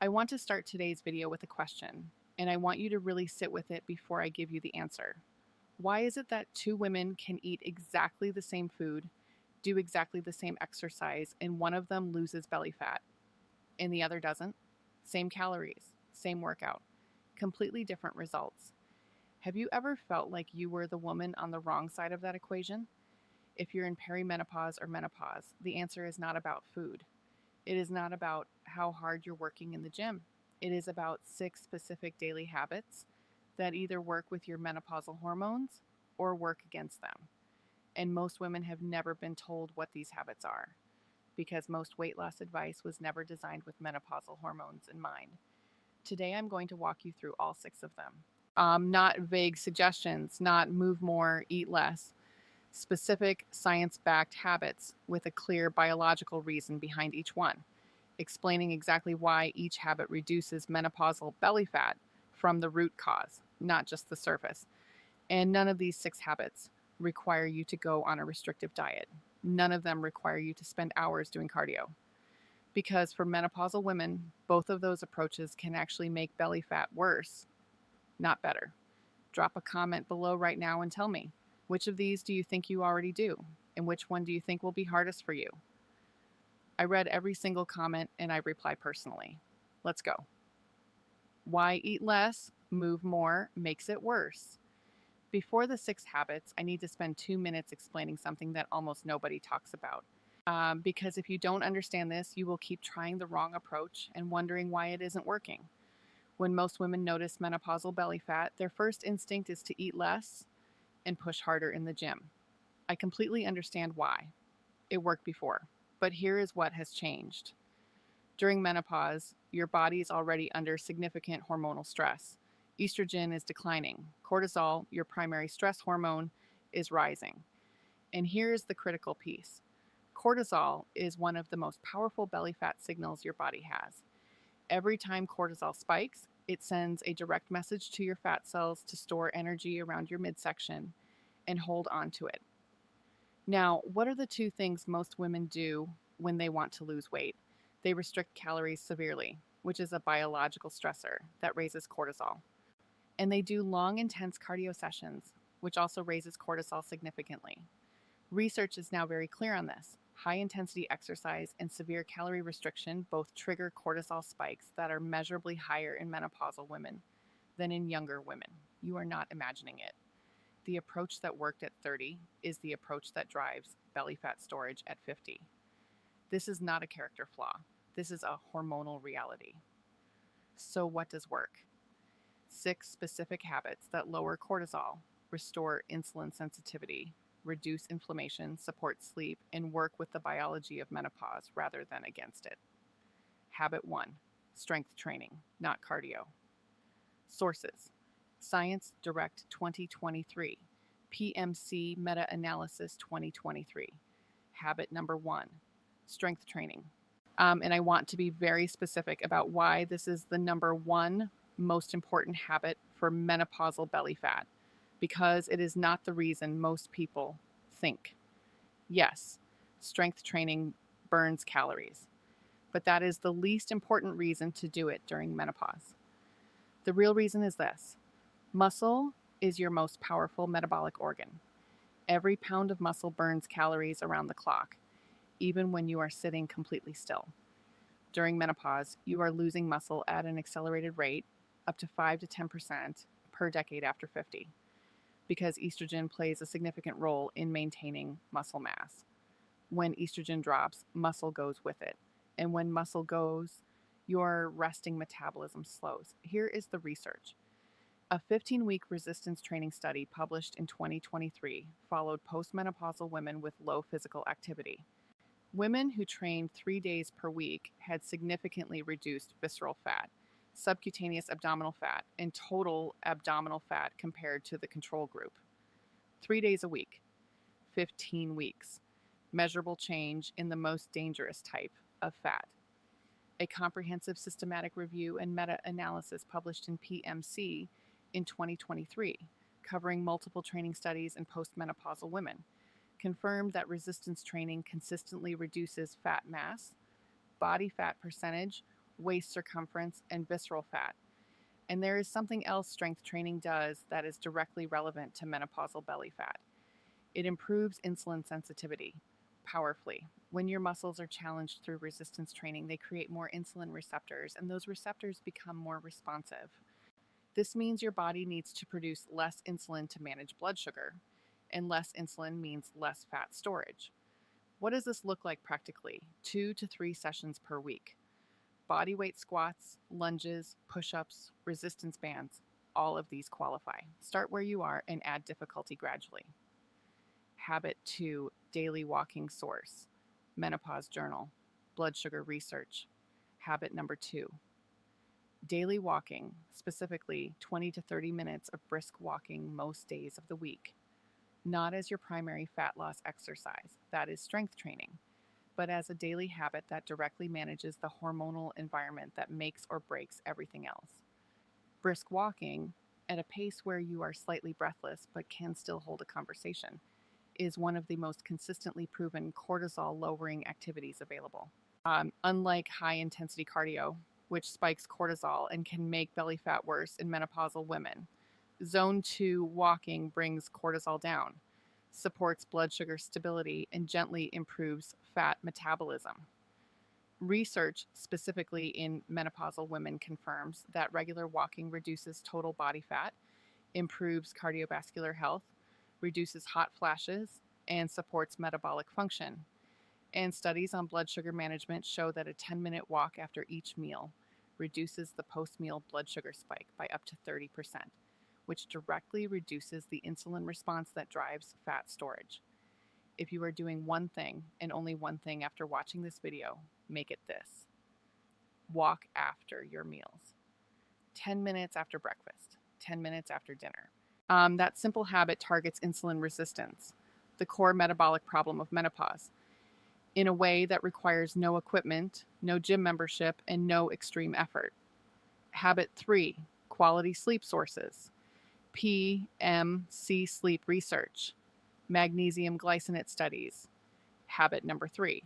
I want to start today's video with a question, and I want you to really sit with it before I give you the answer. Why is it that two women can eat exactly the same food, do exactly the same exercise, and one of them loses belly fat and the other doesn't? Same calories, same workout, completely different results. Have you ever felt like you were the woman on the wrong side of that equation? If you're in perimenopause or menopause, the answer is not about food. It is not about how hard you're working in the gym. It is about 6 specific daily habits that either work with your menopausal hormones or work against them. And most women have never been told what these habits are because most weight loss advice was never designed with menopausal hormones in mind. Today, I'm going to walk you through all 6 of them. Not vague suggestions, not move more, eat less. Specific science-backed habits with a clear biological reason behind each one, explaining exactly why each habit reduces menopausal belly fat from the root cause, not just the surface. And none of these 6 habits require you to go on a restrictive diet. None of them require you to spend hours doing cardio. Because for menopausal women, both of those approaches can actually make belly fat worse, not better. Drop a comment below right now and tell me, which of these do you think you already do? And which one do you think will be hardest for you? I read every single comment and I reply personally. Let's go. Why eat less, move more, makes it worse? Before the 6 habits, I need to spend 2 minutes explaining something that almost nobody talks about. Because if you don't understand this, you will keep trying the wrong approach and wondering why it isn't working. When most women notice menopausal belly fat, their first instinct is to eat less and push harder in the gym. I completely understand why. It worked before. But here is what has changed. During menopause, your body is already under significant hormonal stress. Estrogen is declining. Cortisol, your primary stress hormone, is rising. And here's the critical piece. Cortisol is one of the most powerful belly fat signals your body has. Every time cortisol spikes, it sends a direct message to your fat cells to store energy around your midsection and hold on to it. Now, what are the 2 things most women do when they want to lose weight? They restrict calories severely, which is a biological stressor that raises cortisol. And they do long, intense cardio sessions, which also raises cortisol significantly. Research is now very clear on this. High intensity exercise and severe calorie restriction both trigger cortisol spikes that are measurably higher in menopausal women than in younger women. You are not imagining it. The approach that worked at 30 is the approach that drives belly fat storage at 50. This is not a character flaw. This is a hormonal reality. So what does work? 6 specific habits that lower cortisol, restore insulin sensitivity, reduce inflammation, support sleep, and work with the biology of menopause rather than against it. Habit 1, strength training, not cardio. Sources: Science Direct 2023, PMC Meta-Analysis 2023. Habit number 1, strength training. And I want to be very specific about why this is the number 1 most important habit for menopausal belly fat, because it is not the reason most people think. Yes, strength training burns calories, but that is the least important reason to do it during menopause. The real reason is this: muscle is your most powerful metabolic organ. Every pound of muscle burns calories around the clock, even when you are sitting completely still. During menopause, you are losing muscle at an accelerated rate, up to 5 to 10% per decade after 50, because estrogen plays a significant role in maintaining muscle mass. When estrogen drops, muscle goes with it. And when muscle goes, your resting metabolism slows. Here is the research. A 15-week resistance training study published in 2023 followed postmenopausal women with low physical activity. Women who trained 3 days per week had significantly reduced visceral fat, subcutaneous abdominal fat, and total abdominal fat compared to the control group. 3 days a week, 15 weeks. Measurable change in the most dangerous type of fat. A comprehensive systematic review and meta-analysis published in PMC in 2023, covering multiple training studies in postmenopausal women, confirmed that resistance training consistently reduces fat mass, body fat percentage, waist circumference, and visceral fat. And there is something else strength training does that is directly relevant to menopausal belly fat. It improves insulin sensitivity powerfully. When your muscles are challenged through resistance training, they create more insulin receptors, and those receptors become more responsive. This means your body needs to produce less insulin to manage blood sugar, and less insulin means less fat storage. What does this look like practically? 2 to 3 sessions per week. Body weight squats, lunges, push ups, resistance bands, all of these qualify. Start where you are and add difficulty gradually. Habit 2, daily walking source. Menopause journal. Blood sugar research. Habit number 2, daily walking, specifically 20 to 30 minutes of brisk walking most days of the week. Not as your primary fat loss exercise, that is strength training, but as a daily habit that directly manages the hormonal environment that makes or breaks everything else. Brisk walking, at a pace where you are slightly breathless but can still hold a conversation, is one of the most consistently proven cortisol lowering activities available. Unlike high intensity cardio, which spikes cortisol and can make belly fat worse in menopausal women, Zone 2 walking brings cortisol down, supports blood sugar stability, and gently improves fat metabolism. Research, specifically in menopausal women, confirms that regular walking reduces total body fat, improves cardiovascular health, reduces hot flashes, and supports metabolic function. And studies on blood sugar management show that a 10-minute walk after each meal reduces the post-meal blood sugar spike by up to 30%, which directly reduces the insulin response that drives fat storage. If you are doing one thing and only one thing after watching this video, make it this: walk after your meals. 10 minutes after breakfast, 10 minutes after dinner. That simple habit targets insulin resistance, the core metabolic problem of menopause, in a way that requires no equipment, no gym membership, and no extreme effort. Habit 3, quality sleep sources. PMC sleep research, magnesium glycinate studies. Habit number 3,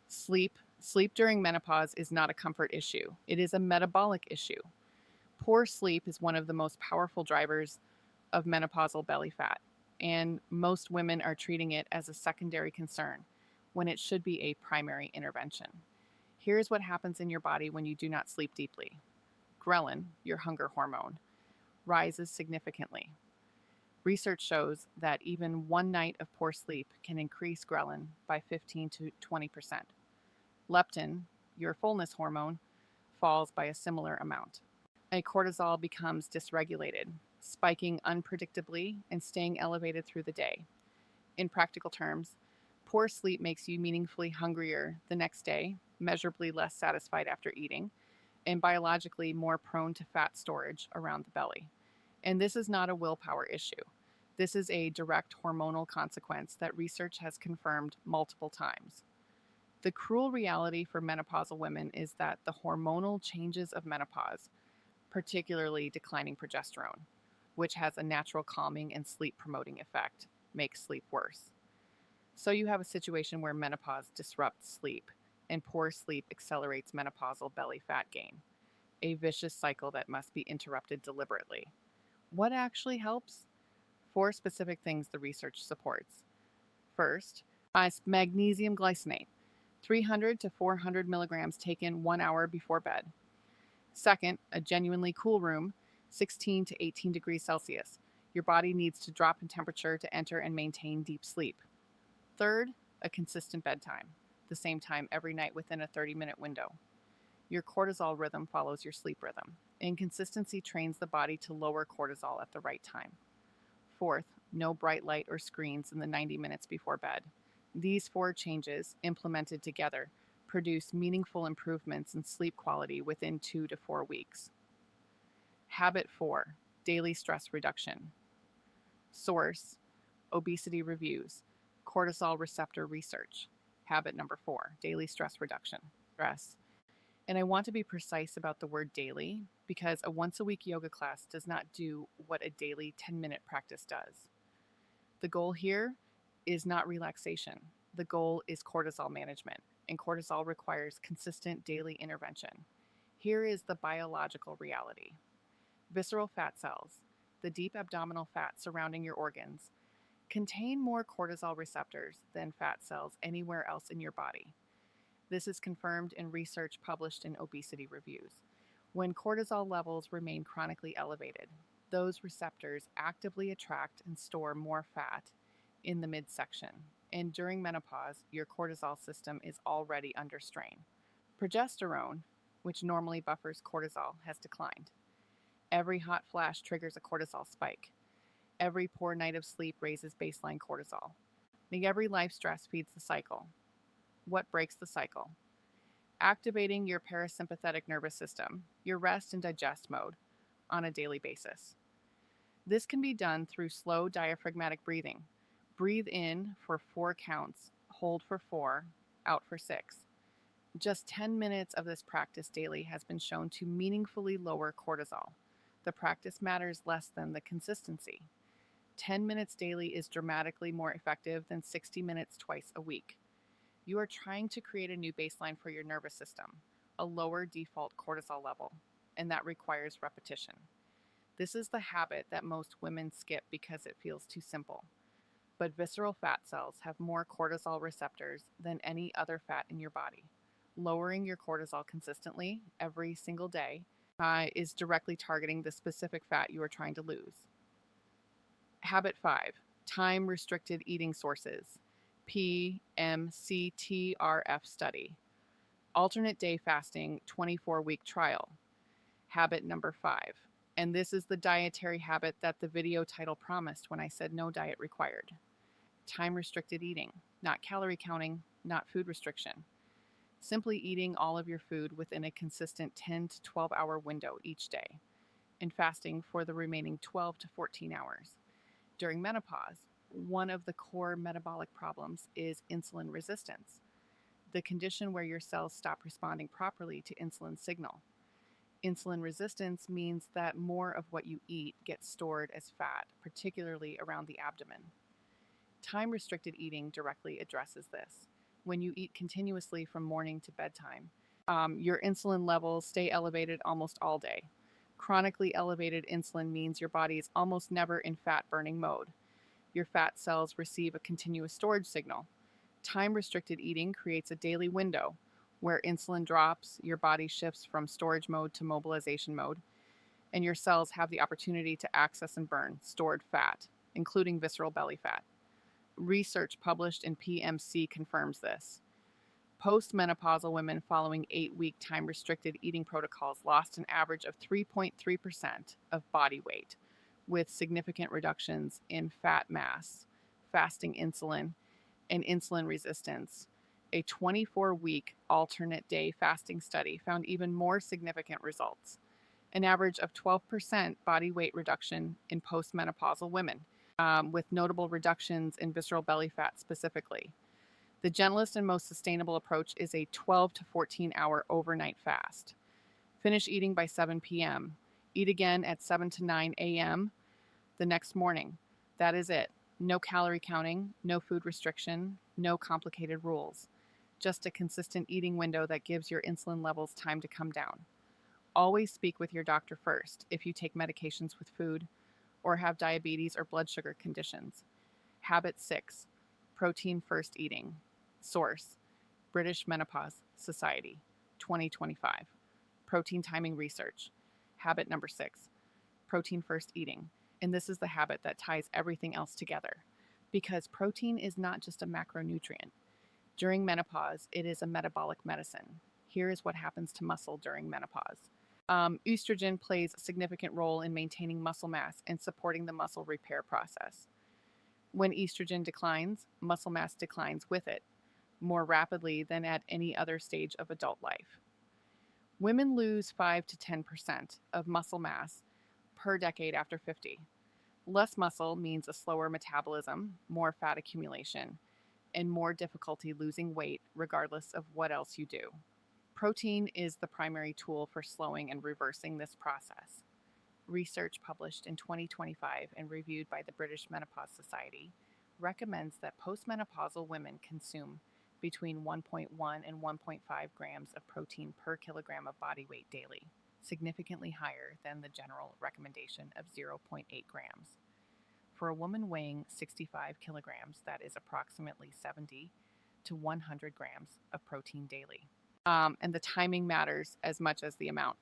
sleep. Sleep during menopause is not a comfort issue. It is a metabolic issue. Poor sleep is one of the most powerful drivers of menopausal belly fat, and most women are treating it as a secondary concern when it should be a primary intervention. Here's what happens in your body when you do not sleep deeply. Ghrelin, your hunger hormone, rises significantly. Research shows that even one night of poor sleep can increase ghrelin by 15 to 20%. Leptin, your fullness hormone, falls by a similar amount. And cortisol becomes dysregulated, spiking unpredictably and staying elevated through the day. In practical terms, poor sleep makes you meaningfully hungrier the next day, measurably less satisfied after eating, and biologically more prone to fat storage around the belly. And this is not a willpower issue. This is a direct hormonal consequence that research has confirmed multiple times. The cruel reality for menopausal women is that the hormonal changes of menopause, particularly declining progesterone, which has a natural calming and sleep promoting effect, makes sleep worse. So you have a situation where menopause disrupts sleep, and poor sleep accelerates menopausal belly fat gain, a vicious cycle that must be interrupted deliberately. What actually helps? 4 specific things the research supports. First, magnesium glycinate, 300 to 400 milligrams taken 1 hour before bed. Second, a genuinely cool room, 16 to 18 degrees Celsius. Your body needs to drop in temperature to enter and maintain deep sleep. Third, a consistent bedtime, the same time every night within a 30-minute window. Your cortisol rhythm follows your sleep rhythm. Inconsistency trains the body to lower cortisol at the right time. Fourth, no bright light or screens in the 90 minutes before bed. These 4 changes, implemented together, produce meaningful improvements in sleep quality within 2 to 4 weeks. Habit 4, daily stress reduction. Source, obesity reviews, cortisol receptor research. Habit number 4, daily stress reduction. Stress. And I want to be precise about the word daily because a once-a-week yoga class does not do what a daily 10-minute practice does. The goal here is not relaxation. The goal is cortisol management and cortisol requires consistent daily intervention. Here is the biological reality. Visceral fat cells, the deep abdominal fat surrounding your organs, contain more cortisol receptors than fat cells anywhere else in your body. This is confirmed in research published in obesity reviews. When cortisol levels remain chronically elevated, those receptors actively attract and store more fat in the midsection. And during menopause, your cortisol system is already under strain. Progesterone, which normally buffers cortisol, has declined. Every hot flash triggers a cortisol spike. Every poor night of sleep raises baseline cortisol. Every life stress feeds the cycle. What breaks the cycle? Activating your parasympathetic nervous system, your rest and digest mode, on a daily basis. This can be done through slow diaphragmatic breathing. Breathe in for 4 counts, hold for 4, out for 6. Just 10 minutes of this practice daily has been shown to meaningfully lower cortisol. The practice matters less than the consistency. 10 minutes daily is dramatically more effective than 60 minutes twice a week. You are trying to create a new baseline for your nervous system, a lower default cortisol level, and that requires repetition. This is the habit that most women skip because it feels too simple. But visceral fat cells have more cortisol receptors than any other fat in your body. Lowering your cortisol consistently every single day is directly targeting the specific fat you are trying to lose. Habit 5, time restricted eating sources. PMCTRF study. Alternate day fasting 24-week trial. Habit number 5. And this is the dietary habit that the video title promised when I said no diet required. Time restricted eating, not calorie counting, not food restriction. Simply eating all of your food within a consistent 10 to 12 hour window each day, and fasting for the remaining 12 to 14 hours. During menopause, one of the core metabolic problems is insulin resistance, the condition where your cells stop responding properly to insulin signal. Insulin resistance means that more of what you eat gets stored as fat, particularly around the abdomen. Time-restricted eating directly addresses this. When you eat continuously from morning to bedtime, your insulin levels stay elevated almost all day. Chronically elevated insulin means your body is almost never in fat-burning mode. Your fat cells receive a continuous storage signal. Time-restricted eating creates a daily window where insulin drops, your body shifts from storage mode to mobilization mode, and your cells have the opportunity to access and burn stored fat, including visceral belly fat. Research published in PMC confirms this. Postmenopausal women following 8-week time-restricted eating protocols lost an average of 3.3% of body weight, with significant reductions in fat mass, fasting insulin, and insulin resistance. A 24-week alternate day fasting study found even more significant results. An average of 12% body weight reduction in postmenopausal women, with notable reductions in visceral belly fat specifically. The gentlest and most sustainable approach is a 12 to 14 hour overnight fast. Finish eating by 7 p.m. Eat again at 7 to 9 a.m. the next morning. That is it. No calorie counting, no food restriction, no complicated rules. Just a consistent eating window that gives your insulin levels time to come down. Always speak with your doctor first if you take medications with food or have diabetes or blood sugar conditions. Habit 6, protein first eating. Source, British Menopause Society, 2025. Protein timing research. Habit number 6, protein first eating. And this is the habit that ties everything else together, because protein is not just a macronutrient. During menopause, it is a metabolic medicine. Here is what happens to muscle during menopause. Estrogen plays a significant role in maintaining muscle mass and supporting the muscle repair process. When estrogen declines, muscle mass declines with it, more rapidly than at any other stage of adult life. Women lose 5 to 10% of muscle mass per decade after 50. Less muscle means a slower metabolism, more fat accumulation, and more difficulty losing weight regardless of what else you do. Protein is the primary tool for slowing and reversing this process. Research published in 2025 and reviewed by the British Menopause Society recommends that postmenopausal women consume between 1.1 and 1.5 grams of protein per kilogram of body weight daily, significantly higher than the general recommendation of 0.8 grams. For a woman weighing 65 kilograms, that is approximately 70 to 100 grams of protein daily. And the timing matters as much as the amount.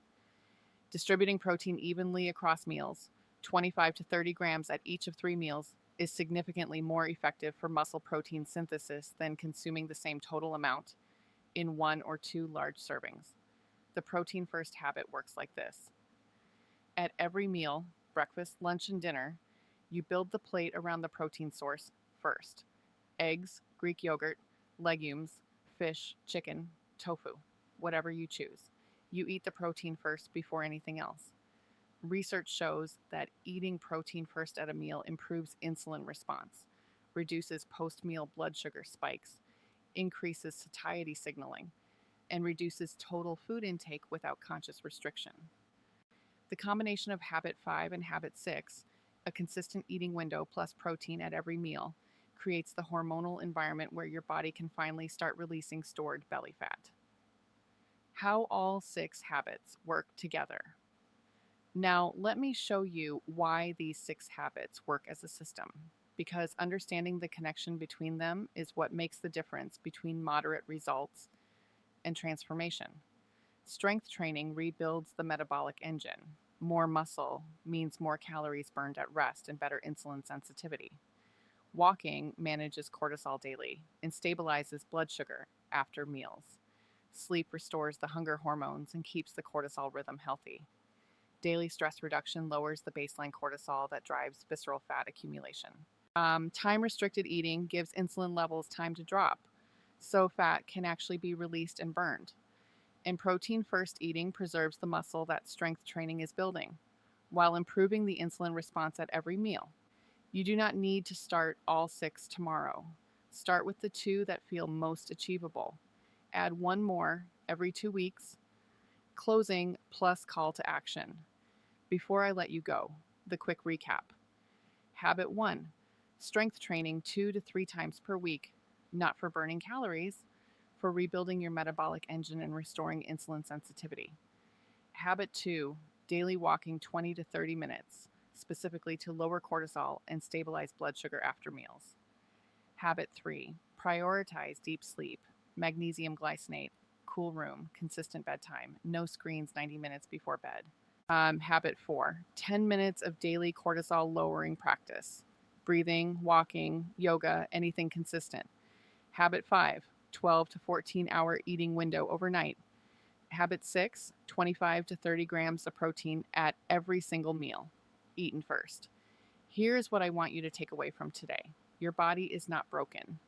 Distributing protein evenly across meals, 25 to 30 grams at each of 3 meals, is significantly more effective for muscle protein synthesis than consuming the same total amount in 1 or 2 large servings. The protein first habit works like this. At every meal, breakfast, lunch, and dinner, you build the plate around the protein source first. Eggs, Greek yogurt, legumes, fish, chicken, tofu, whatever you choose. You eat the protein first before anything else. Research shows that eating protein first at a meal improves insulin response, reduces post-meal blood sugar spikes, increases satiety signaling, and reduces total food intake without conscious restriction. The combination of habit 5 and habit 6, a consistent eating window plus protein at every meal, creates the hormonal environment where your body can finally start releasing stored belly fat. How all 6 habits work together. Now, let me show you why these 6 habits work as a system, because understanding the connection between them is what makes the difference between moderate results and transformation. Strength training rebuilds the metabolic engine. More muscle means more calories burned at rest and better insulin sensitivity. Walking manages cortisol daily and stabilizes blood sugar after meals. Sleep restores the hunger hormones and keeps the cortisol rhythm healthy. Daily stress reduction lowers the baseline cortisol that drives visceral fat accumulation. Time-restricted eating gives insulin levels time to drop, so fat can actually be released and burned. And protein-first eating preserves the muscle that strength training is building, while improving the insulin response at every meal. You do not need to start all 6 tomorrow. Start with the 2 that feel most achievable. Add 1 more every 2 weeks. Closing plus call to action. Before I let you go, the quick recap. Habit 1, strength training 2 to 3 times per week, not for burning calories, for rebuilding your metabolic engine and restoring insulin sensitivity. Habit 2, daily walking 20 to 30 minutes, specifically to lower cortisol and stabilize blood sugar after meals. Habit 3, prioritize deep sleep, magnesium glycinate, cool room, consistent bedtime, no screens 90 minutes before bed. Habit 4, 10 minutes of daily cortisol lowering practice, breathing, walking, yoga, anything consistent. Habit 5, 12 to 14 hour eating window overnight. Habit 6, 25 to 30 grams of protein at every single meal, eaten first. Here's what I want you to take away from today. Your body is not broken.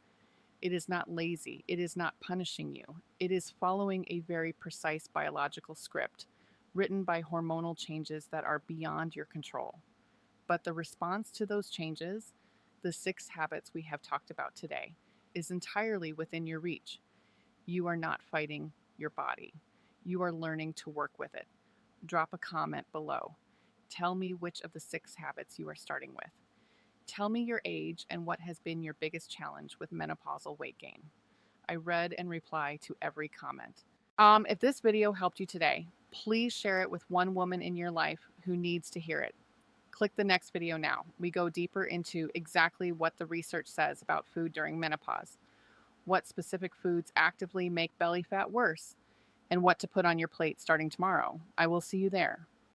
It is not lazy. It is not punishing you. It is following a very precise biological script written by hormonal changes that are beyond your control. But the response to those changes, the 6 habits we have talked about today, is entirely within your reach. You are not fighting your body. You are learning to work with it. Drop a comment below. Tell me which of the 6 habits you are starting with. Tell me your age and what has been your biggest challenge with menopausal weight gain. I read and reply to every comment. If this video helped you today, please share it with one woman in your life who needs to hear it. Click the next video now. We go deeper into exactly what the research says about food during menopause, what specific foods actively make belly fat worse, and what to put on your plate starting tomorrow. I will see you there.